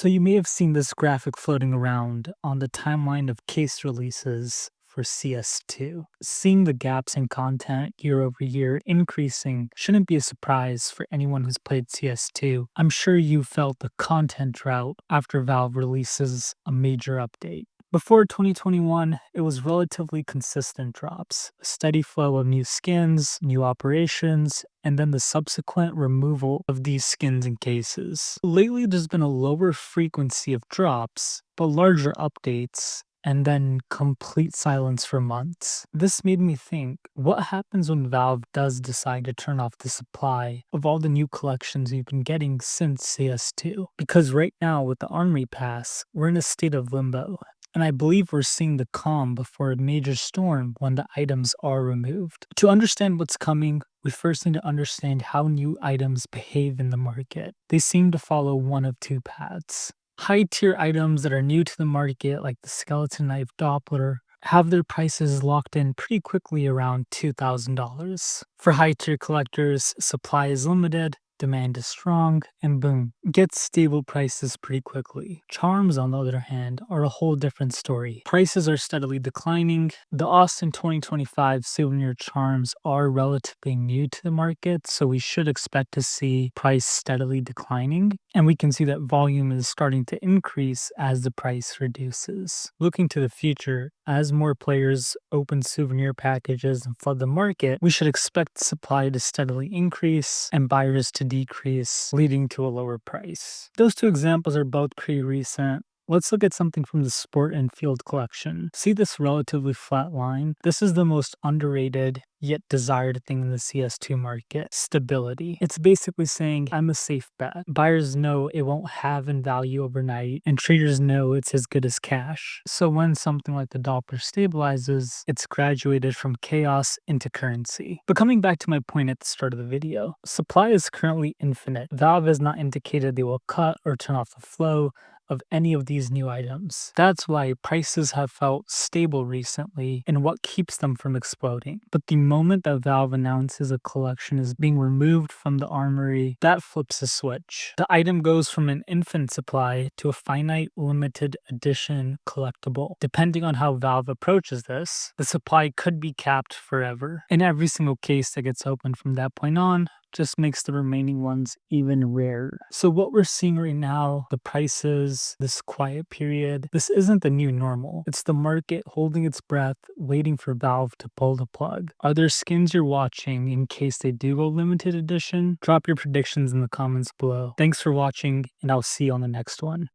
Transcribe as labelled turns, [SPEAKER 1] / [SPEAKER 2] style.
[SPEAKER 1] So you may have seen this graphic floating around on the timeline of case releases for CS2. Seeing the gaps in content year over year increasing shouldn't be a surprise for anyone who's played CS2. I'm sure you felt the content drought after Valve releases a major update. Before 2021, it was relatively consistent drops, a steady flow of new skins, new operations, and then the subsequent removal of these skins and cases. Lately, there's been a lower frequency of drops, but larger updates, and then complete silence for months. This made me think, what happens when Valve does decide to turn off the supply of all the new collections we've been getting since CS2? Because right now, with the Armory Pass, we're in a state of limbo. And I believe we're seeing the calm before a major storm when the items are removed. To understand what's coming, we first need to understand how new items behave in the market. They seem to follow one of two paths. High-tier items that are new to the market, like the skeleton knife Doppler, have their prices locked in pretty quickly around $2,000. For high-tier collectors, supply is limited, demand is strong, and boom, get stable prices pretty quickly. Charms, on the other hand, are a whole different story. Prices are steadily declining. The Austin 2025 souvenir charms are relatively new to the market, so we should expect to see price steadily declining, and we can see that volume is starting to increase as the price reduces. Looking to the future, as more players open souvenir packages and flood the market, we should expect supply to steadily increase and buyers to decrease, leading to a lower price. Those two examples are both pretty recent. Let's look at something from the Sport and Field collection. See this relatively flat line? This is the most underrated yet desired thing in the CS2 market: stability. It's basically saying, I'm a safe bet. Buyers know it won't have in value overnight, and traders know it's as good as cash. So when something like the Doppler stabilizes, it's graduated from chaos into currency. But coming back to my point at the start of the video, supply is currently infinite. Valve has not indicated they will cut or turn off the flow of any of these new items. That's why prices have felt stable recently and what keeps them from exploding. But the moment that Valve announces a collection is being removed from the armory, that flips a switch. The item goes from an infinite supply to a finite limited edition collectible. Depending on how Valve approaches this, the supply could be capped forever. And every single case that gets opened from that point on just makes the remaining ones even rarer. So what we're seeing right now, the prices, this quiet period, this isn't the new normal. It's the market holding its breath, waiting for Valve to pull the plug. Are there skins you're watching in case they do go limited edition? Drop your predictions in the comments below. Thanks for watching, and I'll see you on the next one.